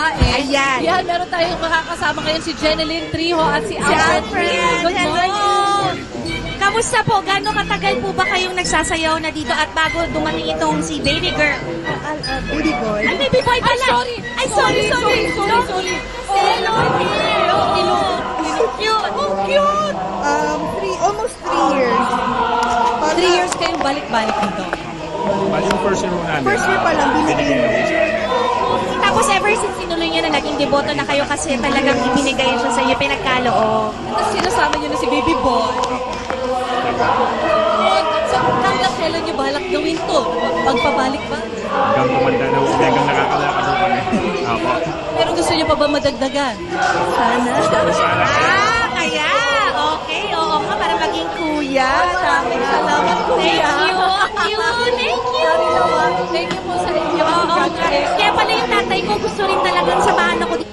babae. Ayan. Yan, meron tayong makakasama ngayon si Jeneline Trijo at si Alfred. Good morning. Kamusta po? Gano'ng katagal po ba kayong nagsasayaw na dito at bago dumating itong si Baby Girl? Baby boy. Ay, Baby Boy pala! Sorry. Ay, sorry. Hello, dear. Cute. Oh, cute. Almost 3 years. 3 years kayong balik-balik dito. Bali yung first year namin. First year pa lang, binigay mo. Tapos ever since sinuloy niya na naging deboto na kayo kasi talagang ibinigay siya sa inyo, pinagkaloob. Tapos sinasama niyo na si Baby Boy. So, hanggang kailan niyo balak gawin to? Pagpabalik ba? Hanggang tumanda na hanggang nakakalakad na kami. Apo. Pero gusto niyo pa ba madagdagan? Sana. Sana. Kaya, okay, oo nga, para maging kuya. Maraming salamat, kuya. Thank you. Thank you po sa inyo. Oo, kaya pala yung tatay ko gusto rin talagang samahan ako dito.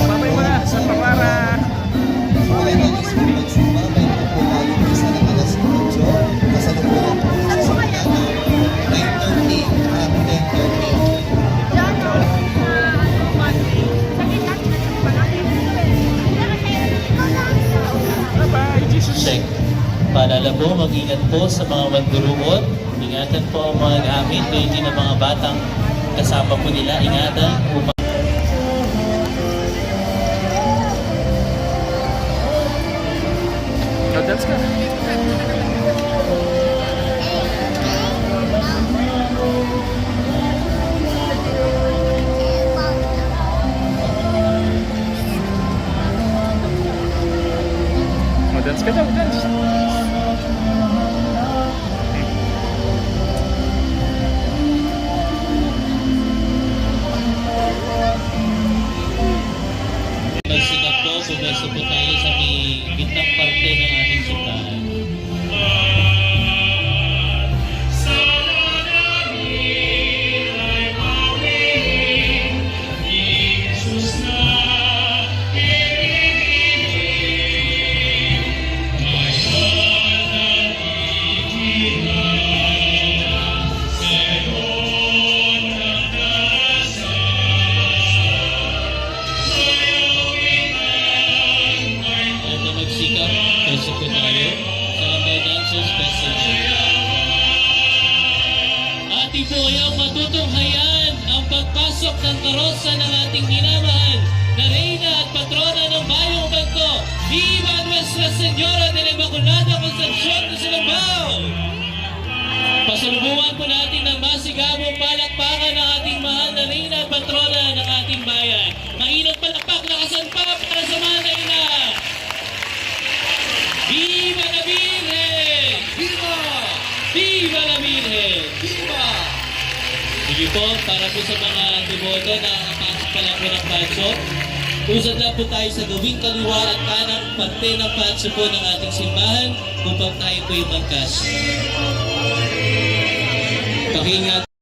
Babay mo na, Santa Clara. Bye-bye, Jesus. Check. Paalala po, mag-ingat po sa mga manduruot. Ingatan po ang mga gamit, hindi na mga batang kasama po nila. Ingatan upang Dance ka. Dance ka daw, dance. magsikap po, pumeso po tayo sa may gitnang parte ng ating simbahan. Pwesto po tayo sa mga dancers festival. Ating po ayaw matutunghayan ang pagpasok ng karosa ng ating minamahal na Reyna at Patrona ng Bayong Bangko, Viva Nuestra Señora de la Inmaculada Concepcion de Silambao! Pasalubungan po natin ng masigabong palakpakan ng ating mahal na Reyna at Patrona ng ating bayan. Mainong palakpak na kasanpa para sa mga Reyna! Viva la Virgen! Viva! Viva la Virgen! Viva! Sige po, para po sa mga deboto na nakapasok pa lang po ng patso, usad na po tayo sa gawing kaliwa at kanang parte ng patso po ng ating simbahan upang tayo po yung magkas. Pakingat.